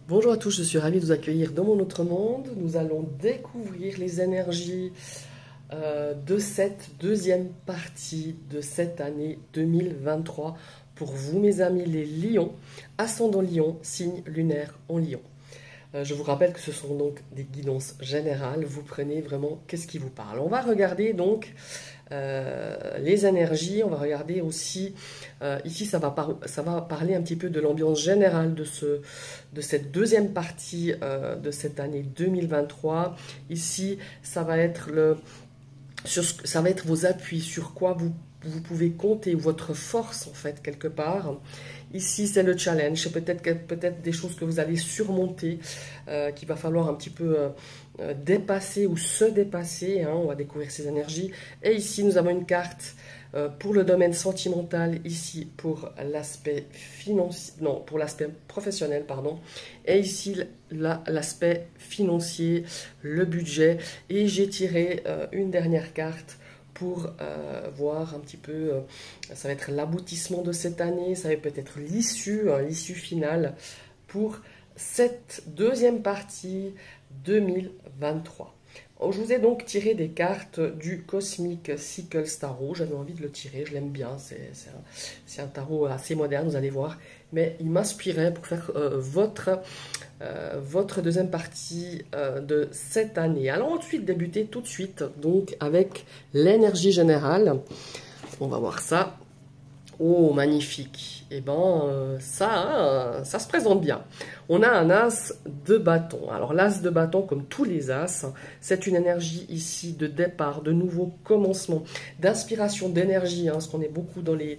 Bonjour à tous, je suis ravie de vous accueillir dans mon autre monde. Nous allons découvrir les énergies de cette deuxième partie de cette année 2023 pour vous mes amis les lions, ascendant lion, signe lunaire en lion. Je vous rappelle que ce sont donc des guidances générales, vous prenez vraiment qu'est-ce qui vous parle. On va regarder donc les énergies, on va regarder aussi, ici ça va parler un petit peu de l'ambiance générale de cette deuxième partie de cette année 2023. Ici ça va être, ça va être vos appuis, sur quoi vous pouvez compter, votre force en fait quelque part. Ici c'est le challenge, c'est peut-être des choses que vous allez surmonter, qu'il va falloir un petit peu dépasser ou se dépasser, hein, on va découvrir ces énergies. Et ici nous avons une carte pour le domaine sentimental, ici pour l'aspect financier, non, pour l'aspect professionnel, pardon, et ici l'aspect financier, le budget, et j'ai tiré une dernière carte pour voir un petit peu, ça va être l'aboutissement de cette année, ça va peut-être l'issue, hein, l'issue finale pour cette deuxième partie 2023. Je vous ai donc tiré des cartes du Cosmic Cycle Tarot. J'avais envie de le tirer, je l'aime bien. C'est un tarot assez moderne, vous allez voir. Mais il m'inspirait pour faire votre deuxième partie de cette année. Allons ensuite débuter tout de suite donc avec l'énergie générale. On va voir ça. Oh, magnifique. Eh bien, ça se présente bien. On a un as de bâton. Alors, l'as de bâton, comme tous les as, c'est une énergie ici de départ, de nouveau commencement, d'inspiration, d'énergie, hein, parce qu'on est beaucoup dans les...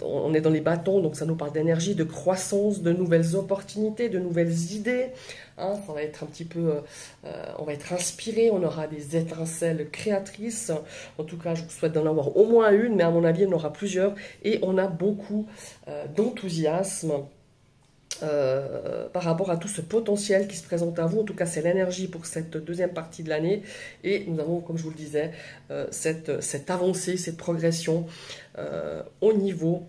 on est dans les bâtons, donc ça nous parle d'énergie, de croissance, de nouvelles opportunités, de nouvelles idées. Hein, ça va être un petit peu... on va être inspiré, on aura des étincelles créatrices. En tout cas, je vous souhaite d'en avoir au moins une, mais à mon avis, il y en aura plusieurs. Et on a beaucoup d'enthousiasme par rapport à tout ce potentiel qui se présente à vous. En tout cas, c'est l'énergie pour cette deuxième partie de l'année. Et nous avons, comme je vous le disais, cette avancée, cette progression au niveau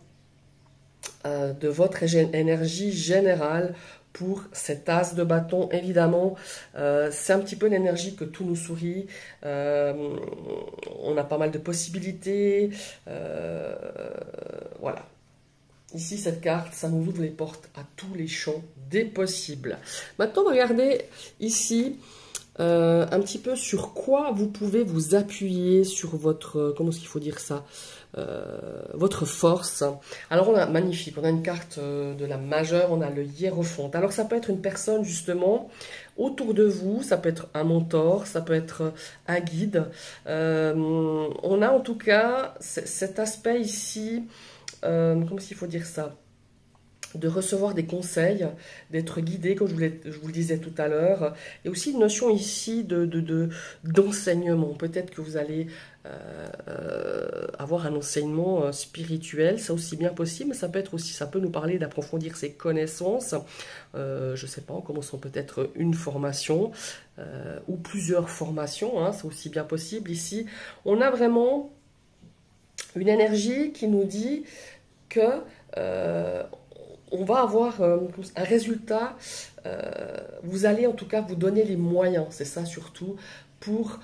de votre énergie générale pour cet as de bâton. Évidemment, c'est un petit peu l'énergie que tout nous sourit. On a pas mal de possibilités. Voilà. Ici, cette carte, ça nous ouvre les portes à tous les champs des possibles. Maintenant, regardez ici un petit peu sur quoi vous pouvez vous appuyer sur votre, comment est-ce qu'il faut dire ça, votre force. Alors, on a, magnifique, on a une carte de la majeure, on a le hiérophante. Alors, ça peut être une personne, justement, autour de vous, ça peut être un mentor, ça peut être un guide. On a en tout cas cet aspect ici, comment est-ce qu'il faut dire ça, de recevoir des conseils, d'être guidé, comme je vous le disais tout à l'heure. Il y a aussi une notion ici d'enseignement. Peut-être que vous allez avoir un enseignement spirituel, c'est aussi bien possible, mais ça peut être aussi, ça peut nous parler d'approfondir ses connaissances. Je ne sais pas, en commençant peut-être une formation ou plusieurs formations, hein, c'est aussi bien possible. Ici, on a vraiment une énergie qui nous dit que on va avoir un résultat, vous allez en tout cas vous donner les moyens, c'est ça surtout, pour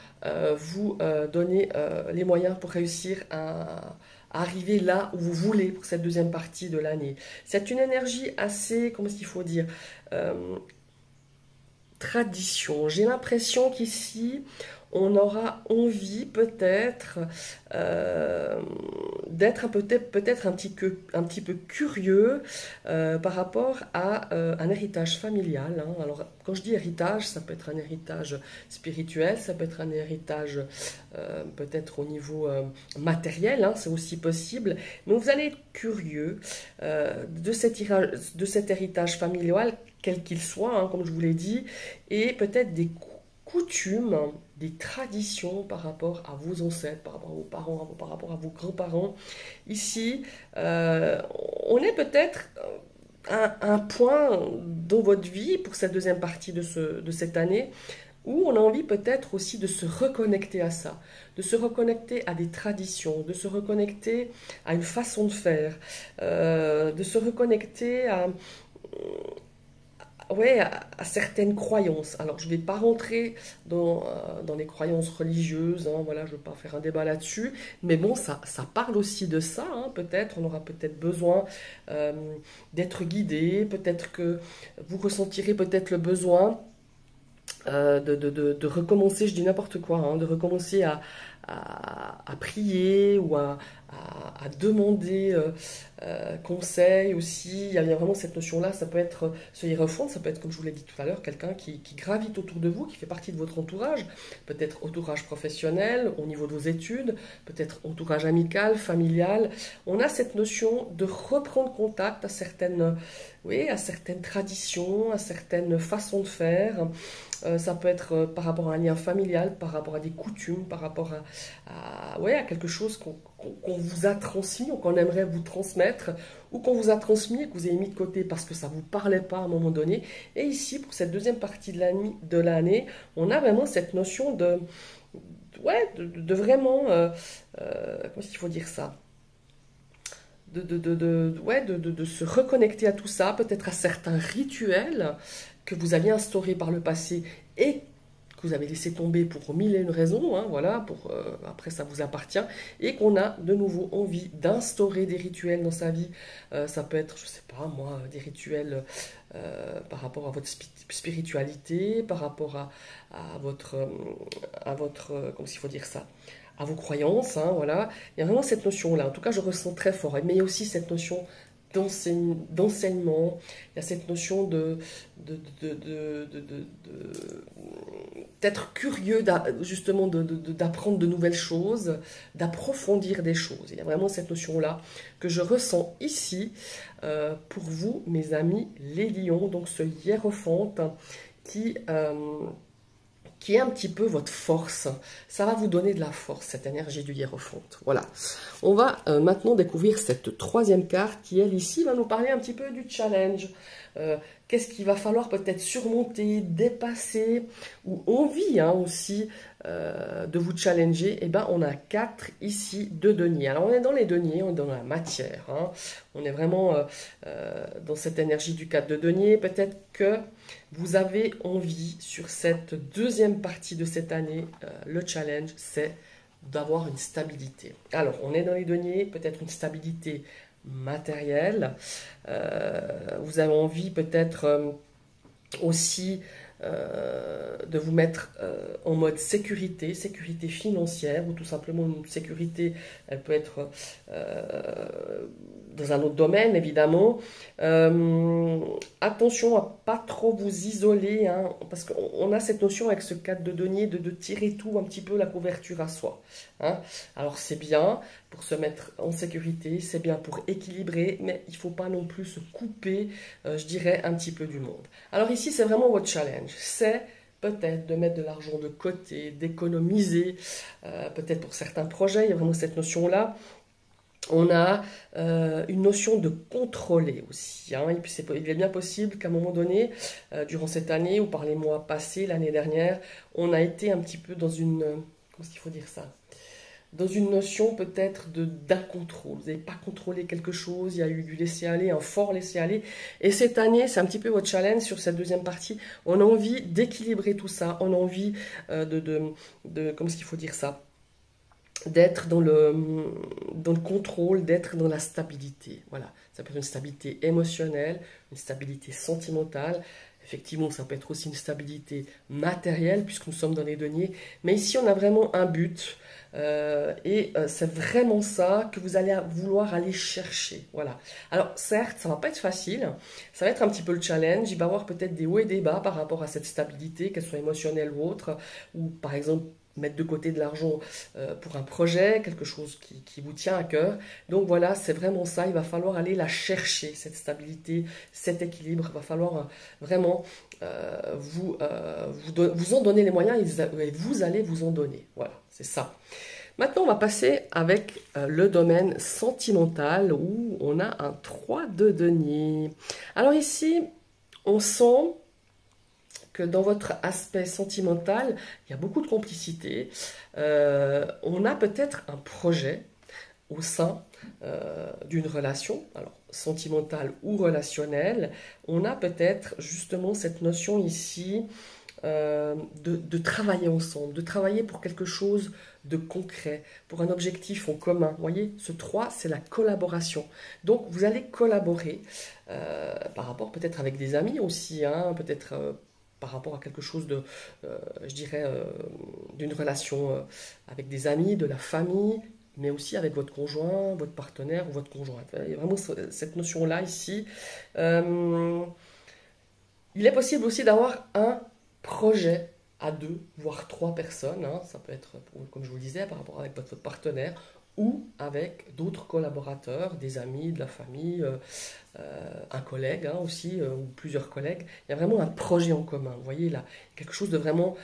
vous donner les moyens pour réussir à arriver là où vous voulez pour cette deuxième partie de l'année. C'est une énergie assez, comment est-ce qu'il faut dire, tradition. J'ai l'impression qu'ici, on aura envie peut-être d'être peut-être un petit peu curieux par rapport à un héritage familial. Hein. Alors, quand je dis héritage, ça peut être un héritage spirituel, ça peut être un héritage peut-être au niveau matériel, hein, c'est aussi possible. Mais vous allez être curieux de cet héritage familial, quel qu'il soit, hein, comme je vous l'ai dit, et peut-être des coutumes, des traditions par rapport à vos ancêtres, par rapport à vos parents, par rapport à vos grands-parents. Ici, on est peut-être à un point dans votre vie, pour cette deuxième partie de cette année, où on a envie peut-être aussi de se reconnecter à ça, de se reconnecter à des traditions, de se reconnecter à une façon de faire, de se reconnecter ouais, à certaines croyances. Alors, je ne vais pas rentrer dans les croyances religieuses, hein, voilà, je ne vais pas faire un débat là-dessus, mais bon, ça parle aussi de ça, hein, peut-être, on aura peut-être besoin euh, d'être guidé, peut-être que vous ressentirez peut-être le besoin de recommencer, je dis n'importe quoi, hein, de recommencer à prier ou à demander conseil aussi. Il y a vraiment cette notion-là, ça peut être ce hiérophante, ça peut être, comme je vous l'ai dit tout à l'heure, quelqu'un qui gravite autour de vous, qui fait partie de votre entourage, peut-être entourage professionnel, au niveau de vos études, peut-être entourage amical, familial. On a cette notion de reprendre contact à certaines, oui, à certaines traditions, à certaines façons de faire. Ça peut être par rapport à un lien familial, par rapport à des coutumes, par rapport ouais, à quelque chose qu'on vous a transmis ou qu'on aimerait vous transmettre, ou qu'on vous a transmis et que vous avez mis de côté parce que ça ne vous parlait pas à un moment donné. Et ici, pour cette deuxième partie de l'année, on a vraiment cette notion ouais, de vraiment, comment est-ce qu'il faut dire ça? Ouais, de se reconnecter à tout ça, peut-être à certains rituels que vous aviez instaurés par le passé et que vous avez laissé tomber pour mille et une raisons, hein, voilà, après ça vous appartient, et qu'on a de nouveau envie d'instaurer des rituels dans sa vie. Ça peut être, je sais pas moi, des rituels par rapport à votre spiritualité, par rapport à votre, comment il faut dire ça, à vos croyances, hein, voilà. Il y a vraiment cette notion-là. En tout cas, je ressens très fort. Mais il y a aussi cette notion d'enseignement. Il y a cette notion d'être curieux, justement, d'apprendre de nouvelles choses, d'approfondir des choses. Il y a vraiment cette notion-là que je ressens ici pour vous, mes amis les lions. Donc, ce hiérophante qui... qui est un petit peu votre force. Ça va vous donner de la force, cette énergie du hiérophante. Voilà. On va maintenant découvrir cette troisième carte qui, elle, ici, va nous parler un petit peu du challenge. Qu'est-ce qu'il va falloir peut-être surmonter, dépasser, ou envie hein, aussi de vous challenger. Eh bien, on a 4 ici de deniers. Alors, on est dans les deniers, on est dans la matière. Hein. On est vraiment dans cette énergie du 4 de deniers. Peut-être que vous avez envie, sur cette deuxième partie de cette année, le challenge, c'est d'avoir une stabilité. Alors, on est dans les deniers, peut-être une stabilité matérielle. Vous avez envie peut-être aussi de vous mettre en mode sécurité, sécurité financière, ou tout simplement une sécurité, elle peut être dans un autre domaine évidemment. Attention à pas trop vous isoler, hein, parce qu'on a cette notion avec ce 4 de denier de tirer tout un petit peu la couverture à soi. Hein. Alors c'est bien pour se mettre en sécurité, c'est bien pour équilibrer, mais il ne faut pas non plus se couper, je dirais, un petit peu du monde. Alors ici, c'est vraiment votre challenge. C'est peut-être de mettre de l'argent de côté, d'économiser, peut-être pour certains projets, il y a vraiment cette notion-là. On a une notion de contrôler aussi. Hein. Et puis il est bien possible qu'à un moment donné, durant cette année ou par les mois passés, l'année dernière, on a été un petit peu dans une... comment est-ce qu'il faut dire ça? Dans une notion peut-être d'incontrôle. Vous n'avez pas contrôlé quelque chose, il y a eu du laisser-aller, un fort laisser-aller. Et cette année, c'est un petit peu votre challenge sur cette deuxième partie. On a envie d'équilibrer tout ça, on a envie comment est-ce qu'il faut dire ça? D'être dans le contrôle, d'être dans la stabilité. Voilà, ça peut être une stabilité émotionnelle, une stabilité sentimentale. Effectivement, ça peut être aussi une stabilité matérielle, puisque nous sommes dans les deniers. Mais ici, on a vraiment un but. C'est vraiment ça que vous allez vouloir aller chercher. Voilà. Alors, certes, ça ne va pas être facile. Ça va être un petit peu le challenge. Il va y avoir peut-être des hauts et des bas par rapport à cette stabilité, qu'elle soit émotionnelle ou autre. Ou, par exemple, mettre de côté de l'argent pour un projet, quelque chose qui vous tient à cœur. Donc voilà, c'est vraiment ça. Il va falloir aller la chercher, cette stabilité, cet équilibre. Il va falloir vraiment vous en donner les moyens et vous allez vous en donner. Voilà, c'est ça. Maintenant, on va passer avec le domaine sentimental où on a un 3 de denier. Alors ici, on sent que dans votre aspect sentimental, il y a beaucoup de complicité. On a peut-être un projet au sein d'une relation. Alors, sentimental ou relationnel, on a peut-être justement cette notion ici de travailler ensemble, de travailler pour quelque chose de concret, pour un objectif en commun. Vous voyez, ce 3, c'est la collaboration. Donc, vous allez collaborer par rapport peut-être avec des amis aussi, hein, peut-être par rapport à quelque chose de, je dirais, d'une relation avec des amis, de la famille, mais aussi avec votre conjoint, votre partenaire ou votre conjointe. Il y a vraiment cette notion-là ici. Il est possible aussi d'avoir un projet à 2, voire 3 personnes. Hein. Ça peut être, comme je vous le disais, par rapport avec votre partenaire ou avec d'autres collaborateurs, des amis, de la famille, un collègue hein, aussi, ou plusieurs collègues. Il y a vraiment un projet en commun. Vous voyez là, quelque chose de vraiment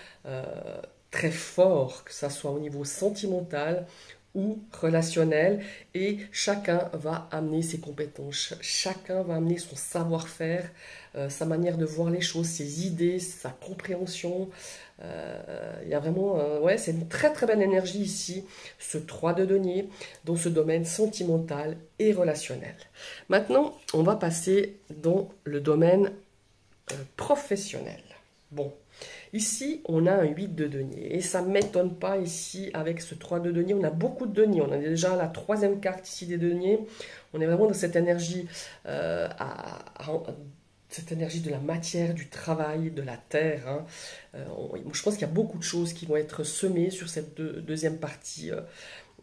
très fort, que ça soit au niveau sentimental ou relationnel, et chacun va amener ses compétences, chacun va amener son savoir-faire, sa manière de voir les choses, ses idées, sa compréhension. Il y a vraiment, ouais, c'est une très très belle énergie ici, ce 3 de denier, dans ce domaine sentimental et relationnel. Maintenant, on va passer dans le domaine professionnel. Bon, ici, on a un 8 de denier. Et ça ne m'étonne pas ici, avec ce 3 de denier. On a beaucoup de deniers. On a déjà la 3e carte ici des deniers. On est vraiment dans cette énergie, cette énergie de la matière, du travail, de la terre. Hein. Je pense qu'il y a beaucoup de choses qui vont être semées sur cette deuxième partie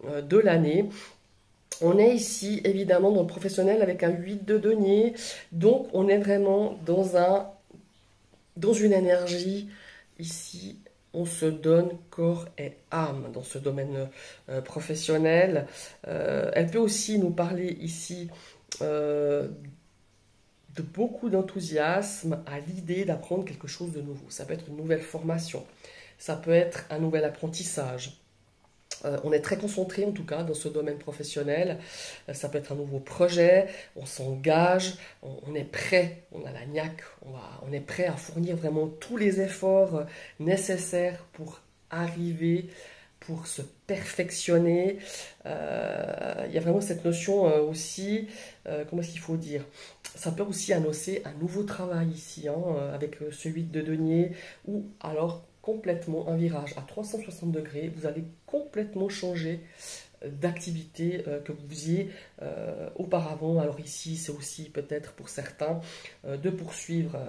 de l'année. On est ici, évidemment, dans le professionnel avec un 8 de denier. Donc, on est vraiment dans une énergie, ici, on se donne corps et âme dans ce domaine professionnel. Elle peut aussi nous parler ici de beaucoup d'enthousiasme à l'idée d'apprendre quelque chose de nouveau. Ça peut être une nouvelle formation, ça peut être un nouvel apprentissage. On est très concentré en tout cas dans ce domaine professionnel. Ça peut être un nouveau projet, on s'engage, on est prêt, on a la niaque, on est prêt à fournir vraiment tous les efforts nécessaires pour arriver, pour se perfectionner. Il y a vraiment cette notion aussi, comment est-ce qu'il faut dire? Ça peut aussi annoncer un nouveau travail ici, hein, avec ce 8 de denier, ou alors complètement un virage à 360 degrés, vous allez complètement changer d'activité que vous faisiez auparavant. Alors ici, c'est aussi peut-être pour certains de poursuivre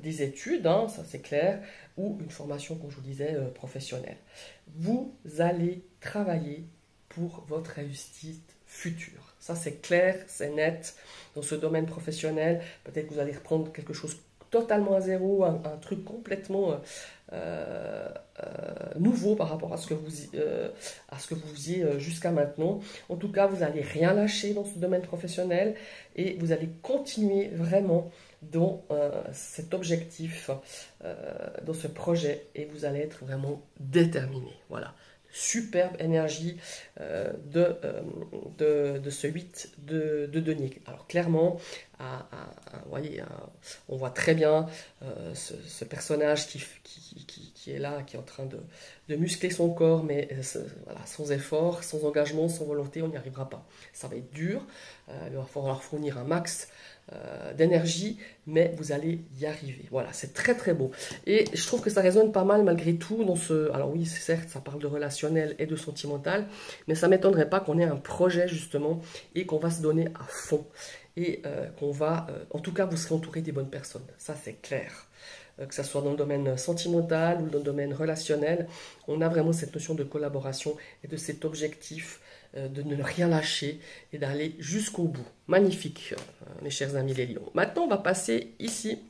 des études, hein, ça c'est clair, ou une formation, comme je vous disais, professionnelle. Vous allez travailler pour votre réussite future. Ça c'est clair, c'est net. Dans ce domaine professionnel, peut-être que vous allez reprendre quelque chose totalement à zéro, un truc complètement nouveau par rapport à ce que vous faisiez jusqu'à maintenant. En tout cas, vous n'allez rien lâcher dans ce domaine professionnel et vous allez continuer vraiment dans cet objectif, dans ce projet, et vous allez être vraiment déterminé. Voilà. Superbe énergie de ce 8 de denier. Alors clairement, vous voyez, on voit très bien ce personnage qui est là, qui est en train de muscler son corps, mais voilà, sans effort, sans engagement, sans volonté, on n'y arrivera pas. Ça va être dur, il va falloir fournir un max d'énergie, mais vous allez y arriver. Voilà, c'est très très beau. Et je trouve que ça résonne pas mal malgré tout dans ce... Alors oui, certes, ça parle de relationnel et de sentimental, mais ça ne m'étonnerait pas qu'on ait un projet justement et qu'on va se donner à fond. Et qu'on va... en tout cas, vous serez entouré des bonnes personnes. Ça, c'est clair. Que ce soit dans le domaine sentimental ou dans le domaine relationnel, on a vraiment cette notion de collaboration et de cet objectif de ne rien lâcher et d'aller jusqu'au bout. Magnifique, mes chers amis les lions. Maintenant, on va passer ici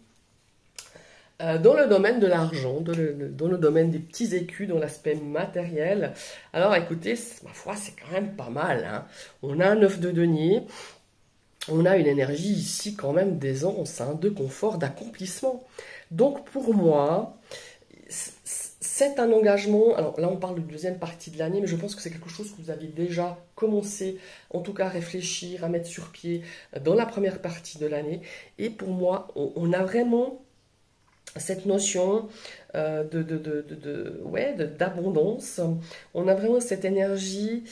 dans le domaine de l'argent, dans le domaine des petits écus, dans l'aspect matériel. Alors, écoutez, ma foi, c'est quand même pas mal. Hein. On a un 9 de denier. On a une énergie ici quand même d'aisance, hein, de confort, d'accomplissement. Donc, pour moi... c'est un engagement, alors là on parle de deuxième partie de l'année, mais je pense que c'est quelque chose que vous avez déjà commencé, en tout cas à réfléchir, à mettre sur pied dans la première partie de l'année. Et pour moi, on a vraiment cette notion d'abondance. On a vraiment cette énergie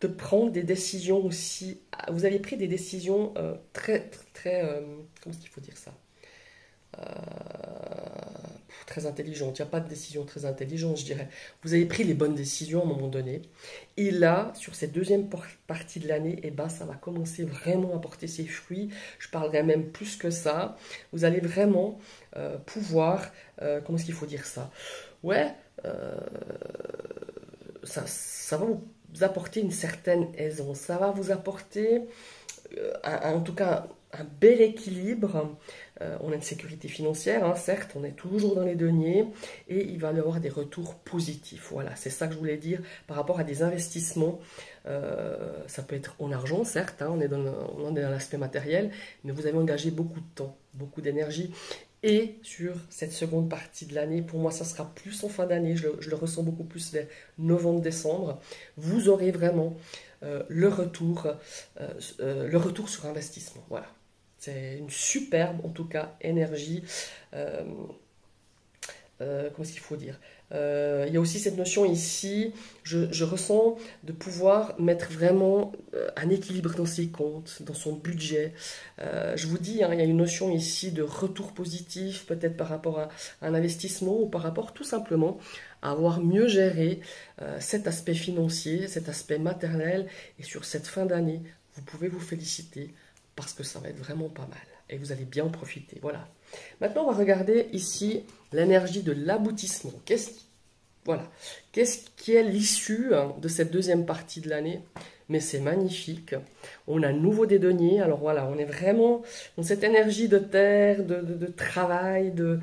de prendre des décisions aussi. Vous avez pris des décisions comment est-ce qu'il faut dire ça? Euh, Très intelligente. Il n'y a pas de décision très intelligente, je dirais. Vous avez pris les bonnes décisions à un moment donné. Et là, sur cette deuxième partie de l'année, eh ben, ça va commencer vraiment à porter ses fruits. Je parlerai même plus que ça. Vous allez vraiment pouvoir... comment est-ce qu'il faut dire ça? Ouais, ça va vous apporter une certaine aisance. Ça va vous apporter, en tout cas, un bel équilibre. On a une sécurité financière, hein, certes, on est toujours dans les deniers, et il va y avoir des retours positifs. Voilà, c'est ça que je voulais dire par rapport à des investissements. Ça peut être en argent, certes, hein, on est dans l'aspect matériel, mais vous avez engagé beaucoup de temps, beaucoup d'énergie. Et sur cette seconde partie de l'année, pour moi, ça sera plus en fin d'année, je le ressens beaucoup plus vers novembre-décembre. Vous aurez vraiment le retour sur investissement. Voilà. C'est une superbe, en tout cas, énergie. Comment est-ce qu'il faut dire? Il y a aussi cette notion ici, je ressens de pouvoir mettre vraiment un équilibre dans ses comptes, dans son budget. Je vous dis, hein, il y a une notion ici de retour positif, peut-être par rapport à un investissement ou par rapport tout simplement à avoir mieux géré cet aspect financier, cet aspect matériel. Et sur cette fin d'année, vous pouvez vous féliciter parce que ça va être vraiment pas mal et vous allez bien en profiter. Voilà. Maintenant, on va regarder ici l'énergie de l'aboutissement. Qu'est-ce qui est l'issue de cette deuxième partie de l'année? Mais c'est magnifique. On a nouveau des deniers. Alors voilà, on est vraiment dans cette énergie de terre, de travail, de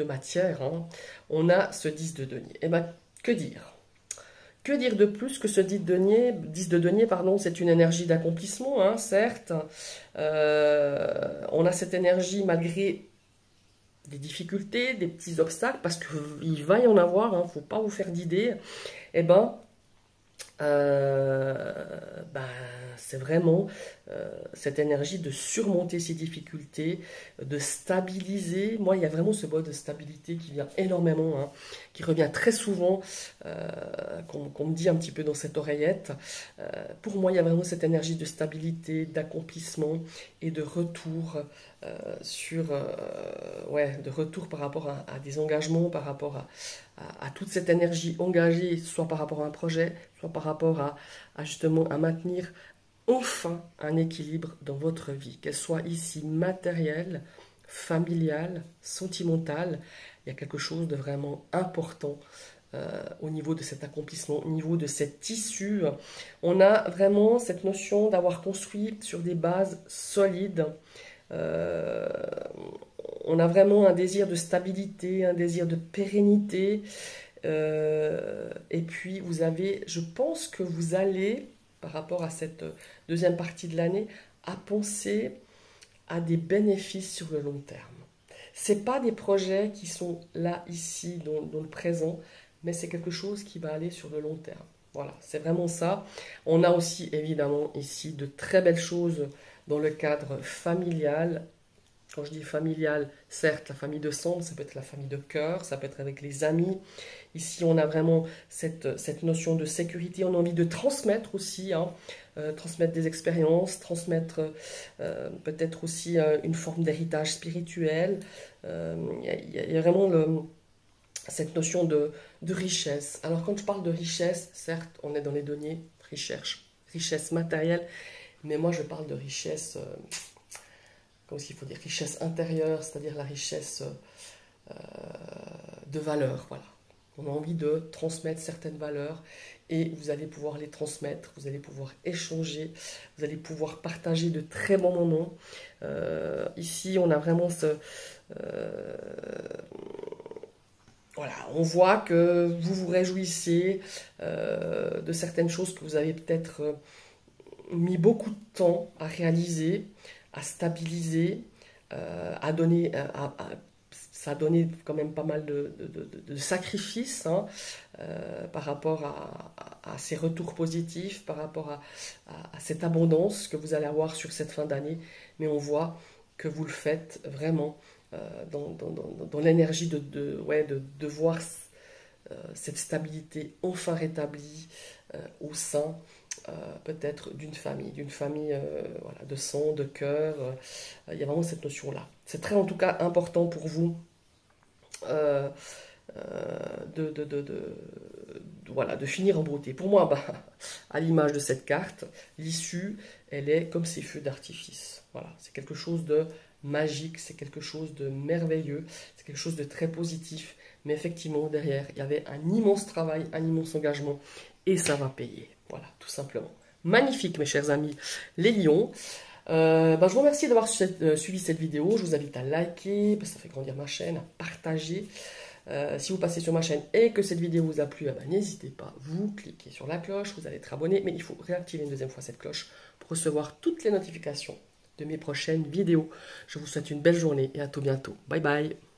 matière. Hein. On a ce 10 de denier. Eh bien, que dire? Que dire de plus que ce 10 de denier, pardon, c'est une énergie d'accomplissement, hein, certes. On a cette énergie malgré des difficultés, des petits obstacles, parce qu'il va y en avoir, il ne faut pas vous faire d'idées. Eh ben, c'est vraiment cette énergie de surmonter ces difficultés, de stabiliser. Moi, il y a vraiment ce mot de stabilité qui vient énormément, hein, qui revient très souvent, qu'on me dit un petit peu dans cette oreillette. Pour moi, il y a vraiment cette énergie de stabilité, d'accomplissement et de retour de retour par rapport à des engagements, par rapport à toute cette énergie engagée, soit par rapport à un projet, soit par rapport à justement à maintenir enfin un équilibre dans votre vie, qu'elle soit ici matérielle, familiale, sentimentale. Il y a quelque chose de vraiment important au niveau de cet accomplissement, au niveau de cette issue. On a vraiment cette notion d'avoir construit sur des bases solides. On a vraiment un désir de stabilité, un désir de pérennité. Et puis je pense que vous allez, par rapport à cette deuxième partie de l'année, à penser à des bénéfices sur le long terme. Ce n'est pas des projets qui sont là, ici, dans le présent, mais c'est quelque chose qui va aller sur le long terme. Voilà, c'est vraiment ça. On a aussi, évidemment, ici, de très belles choses dans le cadre familial. Quand je dis familial, certes, la famille de sang, ça peut être la famille de cœur, ça peut être avec les amis. Ici, on a vraiment cette notion de sécurité. On a envie de transmettre aussi, hein, transmettre des expériences, transmettre peut-être aussi une forme d'héritage spirituel. Il y a vraiment cette notion de richesse. Alors, quand je parle de richesse, certes, on est dans les deniers, richesse matérielle, mais moi, je parle de richesse... comment il faut dire, richesse intérieure, c'est-à-dire la richesse de valeurs. Voilà. On a envie de transmettre certaines valeurs et vous allez pouvoir les transmettre, vous allez pouvoir échanger, vous allez pouvoir partager de très bons moments. Ici, on a vraiment voilà, on voit que vous vous réjouissez de certaines choses que vous avez peut-être mis beaucoup de temps à réaliser, à stabiliser, ça a donné quand même pas mal de sacrifices, hein, par rapport à ces retours positifs, par rapport à cette abondance que vous allez avoir sur cette fin d'année. Mais on voit que vous le faites vraiment dans l'énergie de voir cette stabilité enfin rétablie au sein peut-être d'une famille voilà, de sang, de cœur. Il y a vraiment cette notion-là. C'est très en tout cas important pour vous euh, voilà, de finir en beauté. Pour moi, bah, à l'image de cette carte, l'issue, elle est comme ces feux d'artifice. Voilà, c'est quelque chose de magique, c'est quelque chose de merveilleux, c'est quelque chose de très positif. Mais effectivement, derrière, il y avait un immense travail, un immense engagement, et ça va payer. Voilà, tout simplement. Magnifique, mes chers amis, les lions. Je vous remercie d'avoir suivi cette vidéo. Je vous invite à liker, parce que ça fait grandir ma chaîne, à partager. Si vous passez sur ma chaîne et que cette vidéo vous a plu, n'hésitez pas, vous cliquez sur la cloche, vous allez être abonné, mais il faut réactiver une deuxième fois cette cloche pour recevoir toutes les notifications de mes prochaines vidéos. Je vous souhaite une belle journée et à tout bientôt. Bye bye.